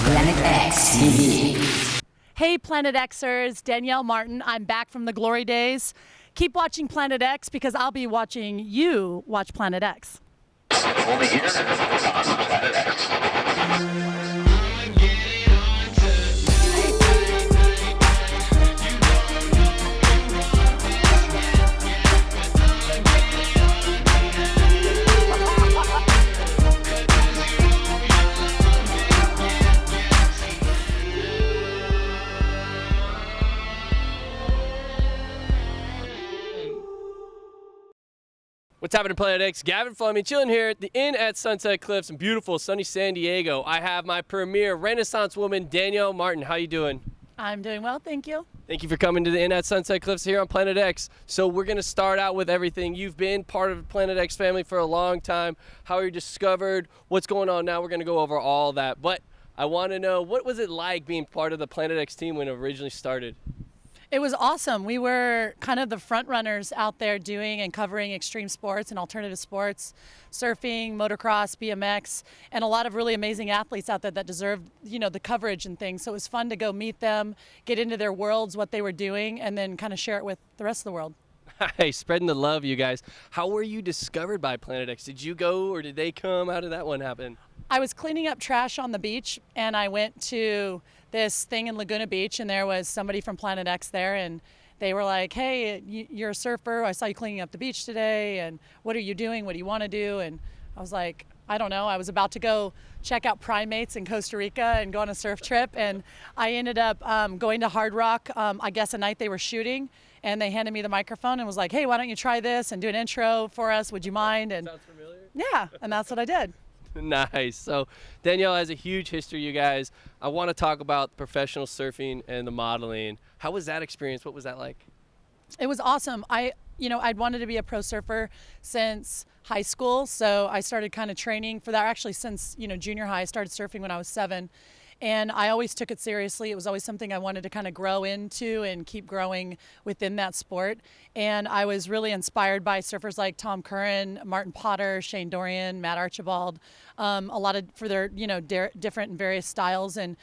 Planet X TV. Hey, Planet Xers, Danielle Martin. I'm back from the glory days. Keep watching Planet X because I'll be watching you watch Planet X. Only here on Planet X. What's happening, Planet X? Gavin Fleming, chilling here at the Inn at Sunset Cliffs in beautiful sunny San Diego. I have my premier Renaissance woman, Danielle Martin. How you doing? I'm doing well, thank you. Thank you for coming to the Inn at Sunset Cliffs here on Planet X. So we're going to start out with everything. You've been part of the Planet X family for a long time. How you discovered? What's going on now? We're going to go over all that. But I want to know, what was it like being part of the Planet X team when it originally started? It was awesome. We were kind of the front runners out there doing and covering extreme sports and alternative sports, surfing, motocross, BMX, and a lot of really amazing athletes out there that deserved, the coverage and things. So it was fun to go meet them, get into their worlds, what they were doing, and then kind of share it with the rest of the world. Hey, spreading the love, you guys. How were you discovered by Planet X? Did you go or did they come? How did that one happen? I was cleaning up trash on the beach, and I went to this thing in Laguna Beach, and there was somebody from Planet X there, and they were like, hey, you're a surfer. I saw you cleaning up the beach today, and what are you doing? What do you want to do? And I was like, I don't know. I was about to go check out primates in Costa Rica and go on a surf trip, and I ended up going to Hard Rock, I guess a night they were shooting, and they handed me the microphone and was like, hey, why don't you try this and do an intro for us? Would you mind? And Sounds familiar? yeah, and that's what I did. Nice. So Danielle has a huge history, you guys. I want to talk about professional surfing and the modeling. How was that experience? What was that like? It was awesome. I'd wanted to be a pro surfer since high school, so I started kind of training for that. Actually, since junior high, I started surfing when I was 7, and I always took it seriously. It was always something I wanted to kind of grow into and keep growing within that sport. And I was really inspired by surfers like Tom Curran, Martin Potter, Shane Dorian, Matt Archibald, a lot of for their different and various styles. And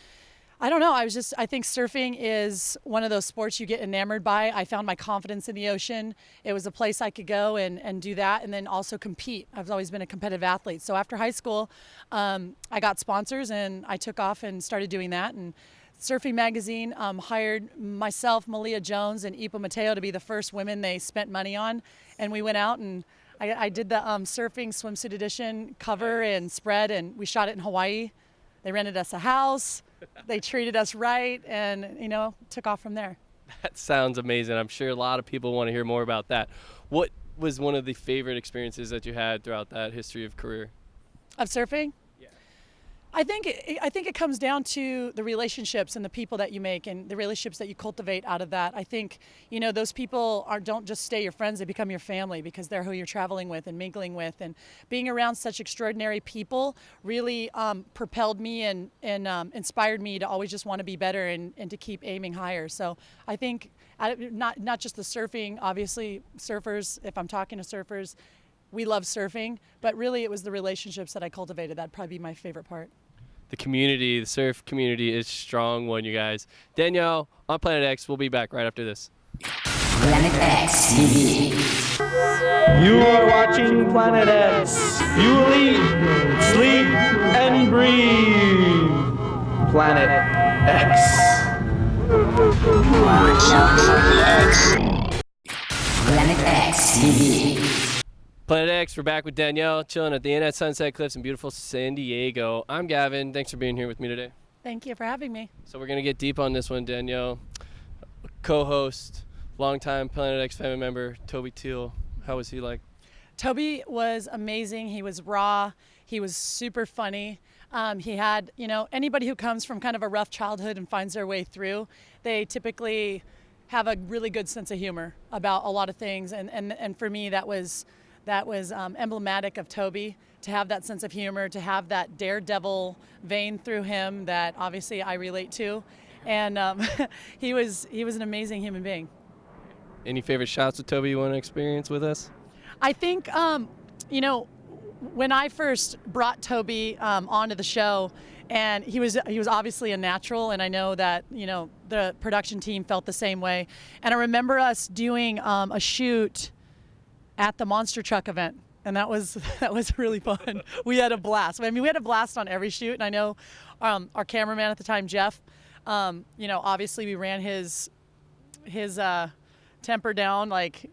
I don't know. I think surfing is one of those sports you get enamored by. I found my confidence in the ocean. It was a place I could go and do that, and then also compete. I've always been a competitive athlete. So after high school, I got sponsors, and I took off and started doing that. And Surfing Magazine hired myself, Malia Jones, and Ipa Mateo to be the first women they spent money on. And we went out and I did the surfing swimsuit edition cover and spread, and we shot it in Hawaii. They rented us a house. They treated us right, and took off from there. That sounds amazing. I'm sure a lot of people want to hear more about that. What was one of the favorite experiences that you had throughout that history of career? Of surfing? Yeah. I think it comes down to the relationships and the people that you make and the relationships that you cultivate out of that. I think those people don't just stay your friends; they become your family because they're who you're traveling with and mingling with. And being around such extraordinary people really propelled me and inspired me to always just want to be better and to keep aiming higher. So I think not just the surfing, obviously surfers. If I'm talking to surfers, we love surfing, but really it was the relationships that I cultivated. That'd probably be my favorite part. The community, the surf community is a strong one, you guys. Danielle, on Planet X, we'll be back right after this. Planet X TV. You are watching Planet X. You will eat, sleep, and breathe. Planet X. Planet X TV. Planet X, we're back with Danielle, chilling at the Inn at Sunset Cliffs in beautiful San Diego. I'm Gavin. Thanks for being here with me today. Thank you for having me. So we're going to get deep on this one, Danielle. Co-host, longtime Planet X family member, Toby Teal. How was he like? Toby was amazing. He was raw. He was super funny. He had, anybody who comes from kind of a rough childhood and finds their way through, they typically have a really good sense of humor about a lot of things. And for me, that was emblematic of Toby, to have that sense of humor, to have that daredevil vein through him that obviously I relate to. And he was an amazing human being. Any favorite shots with Toby you want to experience with us? I think, when I first brought Toby onto the show, and he was obviously a natural, and I know that the production team felt the same way. And I remember us doing a shoot at the monster truck event, and that was really fun. We had a blast. I mean, we had a blast on every shoot, and I know our cameraman at the time, Jeff, obviously we ran his temper down, like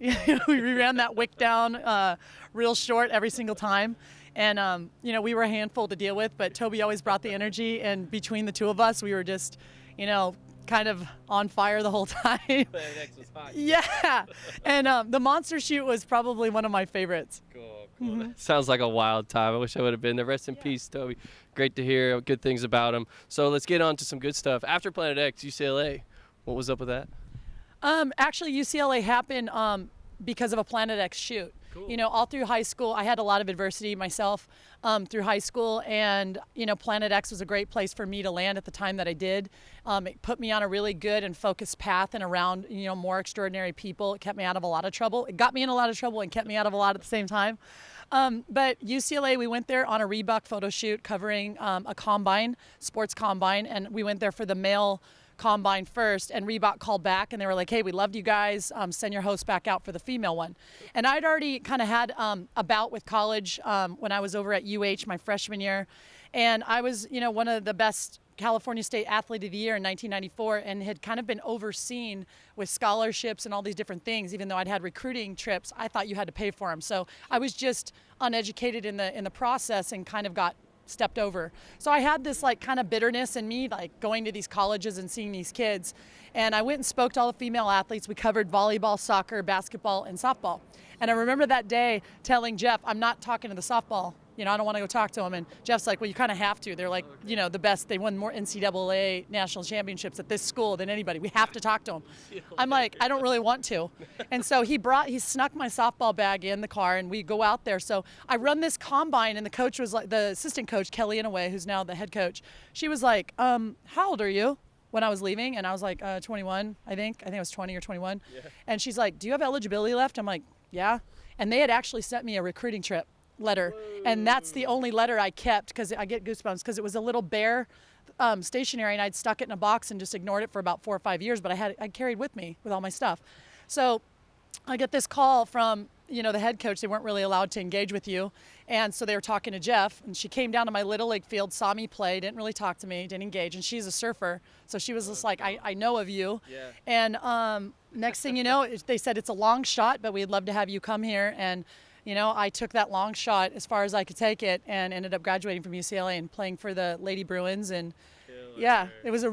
we ran that wick down real short every single time. And, we were a handful to deal with, but Toby always brought the energy, and between the two of us, we were just, kind of on fire the whole time. Planet X was hot. Yeah. And the monster shoot was probably one of my favorites. Cool. Sounds like a wild time. I wish I would have been there. Rest in peace, Toby. Great to hear good things about him. So let's get on to some good stuff. After Planet X, UCLA, what was up with that? Actually, UCLA happened because of a Planet X shoot. Cool. All through high school, I had a lot of adversity myself through high school, and Planet X was a great place for me to land at the time that I did. It put me on a really good and focused path and around more extraordinary people. It kept me out of a lot of trouble. It got me in a lot of trouble and kept me out of a lot at the same time. But UCLA, we went there on a Reebok photo shoot covering a combine, sports combine, and we went there for the male combine first, and Reebok called back and they were like, hey, we loved you guys, send your host back out for the female one. And I'd already kind of had a bout with college when I was over at UH my freshman year, and I was one of the best California State Athlete of the Year in 1994, and had kind of been overseen with scholarships and all these different things. Even though I'd had recruiting trips, I thought you had to pay for them, so I was just uneducated in the process and kind of got stepped over. So I had this like kind of bitterness in me, like going to these colleges and seeing these kids. And I went and spoke to all the female athletes. We covered volleyball, soccer, basketball, and softball. And I remember that day telling Jeff, I'm not talking to the softball. I don't want to go talk to them. And Jeff's like, well, you kind of have to. They're like, the best. They won more NCAA national championships at this school than anybody. We have to talk to them. I'm like, I don't really want to. And so he snuck my softball bag in the car, and we go out there. So I run this combine, and the coach was like, the assistant coach, Kelly Inouye, who's now the head coach, she was like, how old are you? When I was leaving, and I was like 21, I think I was 20 or 21. Yeah. And she's like, do you have eligibility left? I'm like, yeah. And they had actually sent me a recruiting trip letter. Whoa. And that's the only letter I kept, because I get goosebumps, because it was a little bare stationery, and I'd stuck it in a box and just ignored it for about 4 or 5 years, but I carried with me with all my stuff. So I get this call from the head coach. They weren't really allowed to engage with you, and so they were talking to Jeff, and she came down to my little league field, saw me play, didn't really talk to me, didn't engage, and she's a surfer, so she was just like, I know of you. Yeah. And next thing you know, they said it's a long shot, but we'd love to have you come here. And I took that long shot as far as I could take it, and ended up graduating from UCLA and playing for the Lady Bruins. And yeah, it was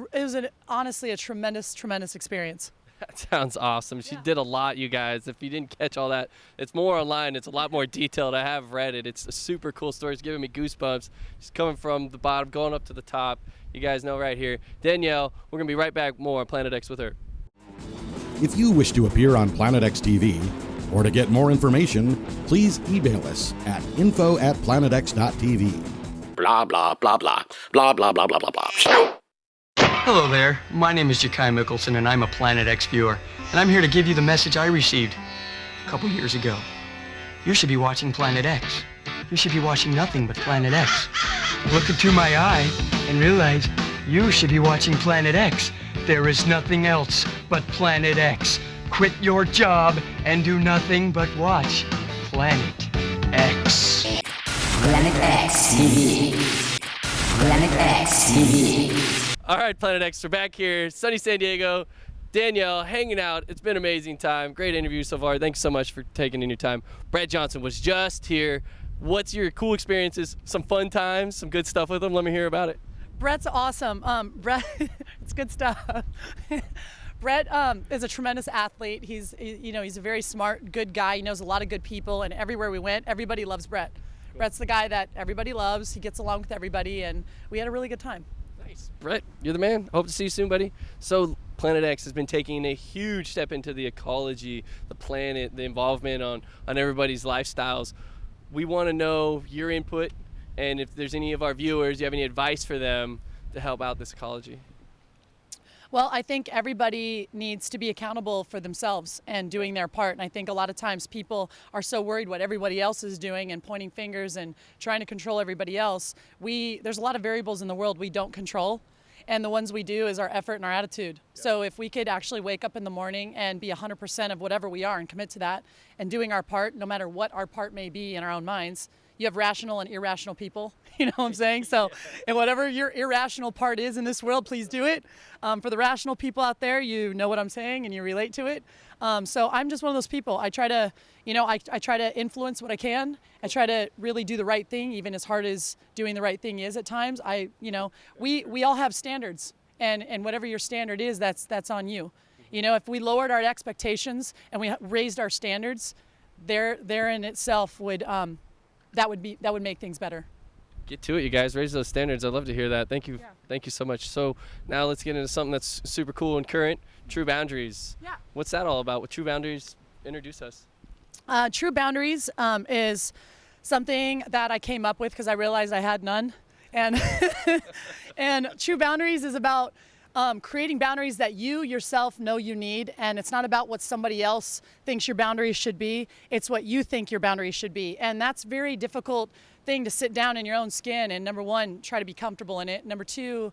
honestly a tremendous experience. That sounds awesome. She did a lot, you guys. If you didn't catch all that, it's more online. It's a lot more detailed. I have read it. It's a super cool story. It's giving me goosebumps. Just coming from the bottom, going up to the top. You guys know right here. Danielle, we're going to be right back more on Planet X with her. If you wish to appear on Planet X TV, or to get more information, please email us at info@planetx.tv. Blah, blah, blah, blah. Blah, blah, blah, blah, blah, blah. Hello there, my name is Jakai Mickelson, and I'm a Planet X viewer, and I'm here to give you the message I received a couple years ago. You should be watching Planet X. You should be watching nothing but Planet X. Look into my eye and realize you should be watching Planet X. There is nothing else but Planet X. Quit your job and do nothing but watch Planet X. Planet X TV. Planet X TV. All right, Planet X, we're back here, sunny San Diego. Danielle, hanging out. It's been an amazing time. Great interview so far. Thanks so much for taking in your time. Brett Johnson was just here. What's your cool experiences, some fun times, some good stuff with him? Let me hear about it. Brett's awesome. Brett, it's good stuff. Brett is a tremendous athlete. He's a very smart, good guy. He knows a lot of good people, and everywhere we went, everybody loves Brett. Cool. Brett's the guy that everybody loves. He gets along with everybody, and we had a really good time. Nice. Brett, you're the man. Hope to see you soon, buddy. So Planet X has been taking a huge step into the ecology, the planet, the involvement on everybody's lifestyles. We want to know your input, and if there's any of our viewers, you have any advice for them to help out this ecology. Well, I think everybody needs to be accountable for themselves and doing their part. And I think a lot of times people are so worried what everybody else is doing and pointing fingers and trying to control everybody else. There's a lot of variables in the world we don't control. And the ones we do is our effort and our attitude. So if we could actually wake up in the morning and be 100% of whatever we are and commit to that and doing our part, no matter what our part may be in our own minds. You have rational and irrational people, you know what I'm saying? So, and whatever your irrational part is in this world, please do it. For the rational people out there, you know what I'm saying and you relate to it. So I'm just one of those people. I try to, I try to influence what I can. I try to really do the right thing, even as hard as doing the right thing is at times. We all have standards, and whatever your standard is, that's on you. If we lowered our expectations and we raised our standards, there in itself would that would make things better. Get to it, you guys. Raise those standards. I'd love to hear that. Thank you. Yeah. Thank you so much. So now let's get into something that's super cool and current, True Boundaries. Yeah. What's that all about? With True Boundaries, introduce us. True Boundaries is something that I came up with because I realized I had none. And, and True Boundaries is about creating boundaries that you yourself know you need. And it's not about what somebody else thinks your boundaries should be. It's what you think your boundaries should be. And that's very difficult thing to sit down in your own skin and, number one, try to be comfortable in it. Number two,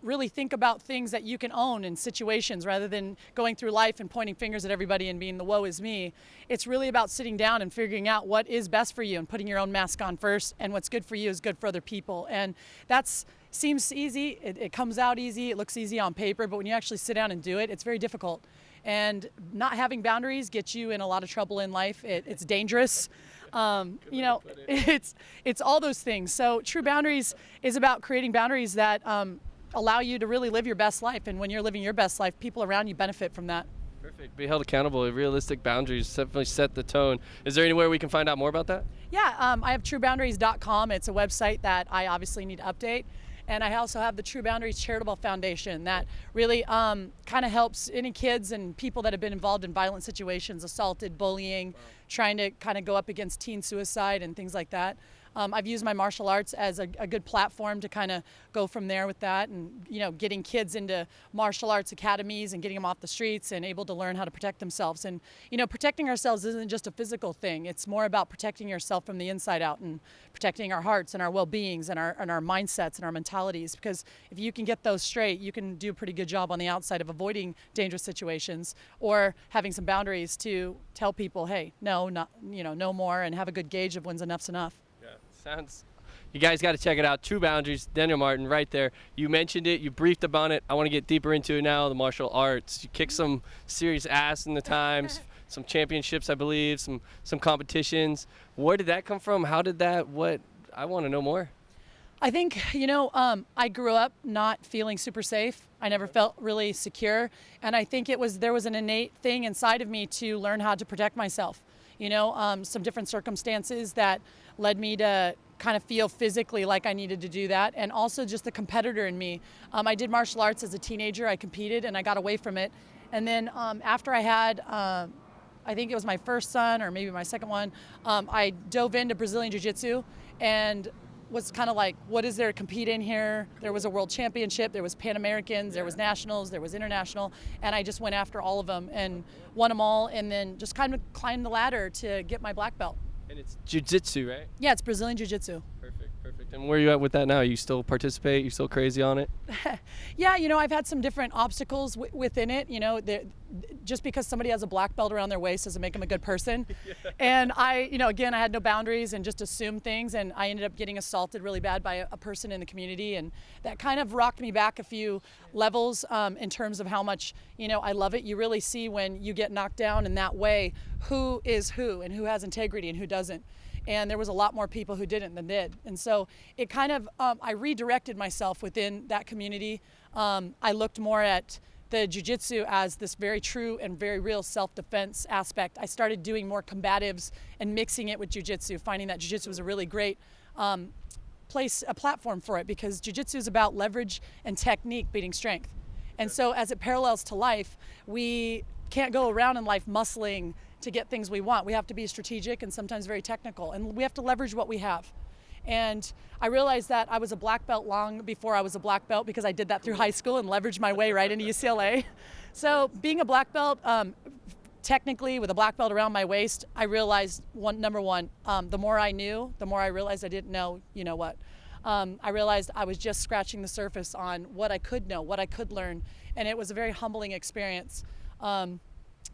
really think about things that you can own in situations rather than going through life and pointing fingers at everybody and being the woe is me. It's really about sitting down and figuring out what is best for you and putting your own mask on first, and what's good for you is good for other people. And that's seems easy. It comes out easy. It looks easy on paper, but when you actually sit down and do it, it's very difficult. And not having boundaries gets you in a lot of trouble in life. It's dangerous. It's all those things. So True Boundaries is about creating boundaries that allow you to really live your best life. And when you're living your best life, people around you benefit from that. Perfect. Be held accountable. Realistic boundaries definitely set the tone. Is there anywhere we can find out more about that? Yeah, I have trueboundaries.com. It's a website that I obviously need to update. And I also have the True Boundaries Charitable Foundation that really kind of helps any kids and people that have been involved in violent situations, assaulted, bullying, trying to kind of go up against teen suicide and things like that. I've used my martial arts as a good platform to kind of go from there with that, and getting kids into martial arts academies and getting them off the streets and able to learn how to protect themselves. And protecting ourselves isn't just a physical thing. It's more about protecting yourself from the inside out and protecting our hearts and our well-beings and our mindsets and our mentalities. Because if you can get those straight, you can do a pretty good job on the outside of avoiding dangerous situations or having some boundaries to tell people, hey, no more, and have a good gauge of when's enough's enough. You guys got to check it out. True Boundaries, Danielle Martin, right there. You mentioned it. You briefed upon it. I want to get deeper into it now. The martial arts. You kicked some serious ass in the times. Some championships, I believe. Some competitions. Where did that come from? How did that? What? I want to know more. I think I grew up not feeling super safe. I never felt really secure, and I think there was an innate thing inside of me to learn how to protect myself. Some different circumstances that led me to kind of feel physically like I needed to do that, and also just the competitor in me. I did martial arts as a teenager. I competed and I got away from it. And then after I had, I think it was my first son or maybe my second one, I dove into Brazilian Jiu-Jitsu and was kind of like, what is there to compete in here? There was a world championship, there was Pan Americans, there was nationals, there was international, and I just went after all of them and won them all, and then just kind of climbed the ladder to get my black belt. And it's jiu-jitsu, right? Yeah, it's Brazilian Jiu-Jitsu. Perfect. And where are you at with that now? You still participate? You still crazy on it? Yeah, I've had some different obstacles within it. Just because somebody has a black belt around their waist doesn't make them a good person. Yeah. And I had no boundaries and just assumed things, and I ended up getting assaulted really bad by a person in the community, and that kind of rocked me back a few levels in terms of how much, I love it. You really see when you get knocked down in that way, who is who and who has integrity and who doesn't. And there was a lot more people who didn't than did. And so it kind of, I redirected myself within that community. I looked more at the jiu-jitsu as this very true and very real self-defense aspect. I started doing more combatives and mixing it with jiu-jitsu, finding that jiu-jitsu was a really great a platform for it, because jiu-jitsu is about leverage and technique beating strength. And so as it parallels to life, we can't go around in life muscling to get things we want. We have to be strategic and sometimes very technical, and we have to leverage what we have. And I realized that I was a black belt long before I was a black belt, because I did that through high school and leveraged my way right into UCLA. So being a black belt, technically with a black belt around my waist, I realized number one, the more I knew, the more I realized I didn't know, you know what. I realized I was just scratching the surface on what I could know, what I could learn, and it was a very humbling experience.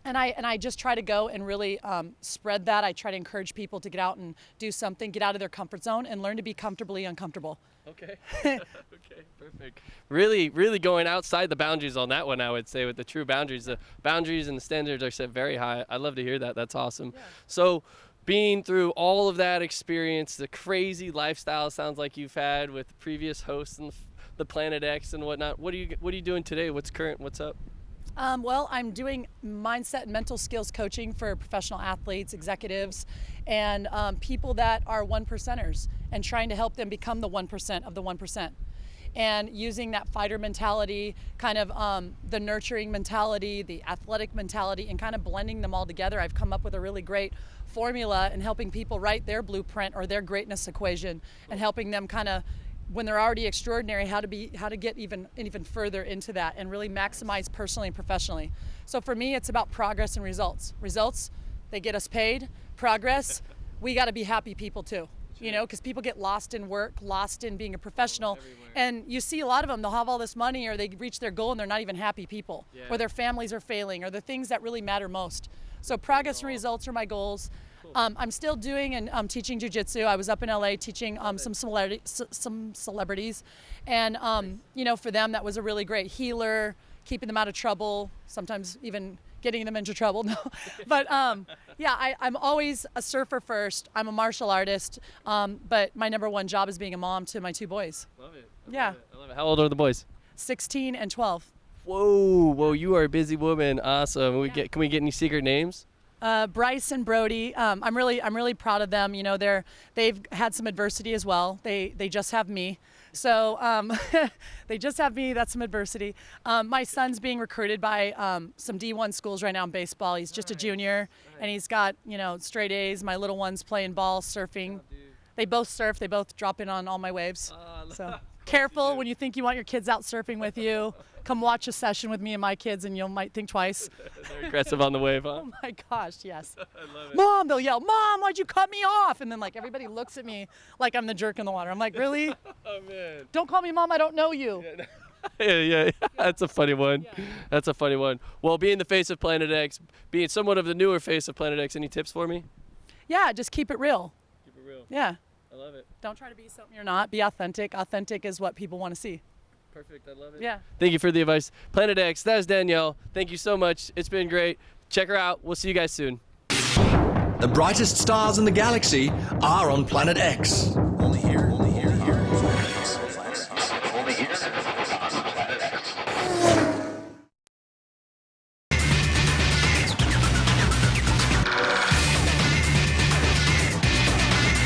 And I just try to go and really spread that. I try to encourage people to get out and do something, get out of their comfort zone, and learn to be comfortably uncomfortable. Okay. Okay, perfect. Really, really going outside the boundaries on that one, I would say, with the true boundaries. The boundaries and the standards are set very high. I love to hear that. That's awesome. Yeah. So being through all of that experience, the crazy lifestyle sounds like you've had with the previous hosts and the Planet X and whatnot, what are you doing today? What's current? What's up? Well, I'm doing mindset and mental skills coaching for professional athletes, executives, and people that are 1%ers, and trying to help them become the 1% of the 1%. And using that fighter mentality, kind of the nurturing mentality, the athletic mentality, and kind of blending them all together. I've come up with a really great formula in helping people write their blueprint or their greatness equation, and helping them kind of, when they're already extraordinary, how to get even further into that and really maximize personally and professionally. So for me, it's about progress and results. Results, they get us paid. Progress, we got to be happy people too. You know, because people get lost in work, lost in being a professional, and you see a lot of them, they'll have all this money, or they reach their goal and they're not even happy people, or their families are failing, or the things that really matter most. So progress and results are my goals. I'm still doing and teaching jiu-jitsu. I was up in LA teaching some celebrities, and you know, for them that was a really great healer, keeping them out of trouble, sometimes even getting them into trouble. No, but yeah, I'm always a surfer first. I'm a martial artist, but my number one job is being a mom to my 2 boys. Love it. Yeah. I love it. How old are the boys? 16 and 12. Whoa, you are a busy woman. Awesome. Can we get any secret names? Bryce and Brody, I'm really proud of them. You know, they've had some adversity as well. They just have me, so they just have me. That's some adversity. My son's being recruited by some D1 schools right now in baseball. He's just a junior, and he's got, you know, straight A's. My little one's playing ball, surfing. They both surf. They both drop in on all my waves. So careful when you think you want your kids out surfing with you. Come watch a session with me and my kids, and you might think twice. They're aggressive on the wave, huh? Oh my gosh, yes. I love it. Mom, they'll yell, Mom, why'd you cut me off? And then like everybody looks at me like I'm the jerk in the water. I'm like, really? Oh man. Don't call me Mom, I don't know you. Yeah. That's a funny one. Yeah. That's a funny one. Well, being the face of Planet X, being somewhat of the newer face of Planet X, any tips for me? Yeah, just keep it real. Keep it real. Yeah. I love it. Don't try to be something you're not. Be authentic. Authentic is what people want to see. Perfect. I love it. Yeah. Thank you for the advice. Planet X, that is Danielle. Thank you so much. It's been great. Check her out. We'll see you guys soon. The brightest stars in the galaxy are on Planet X.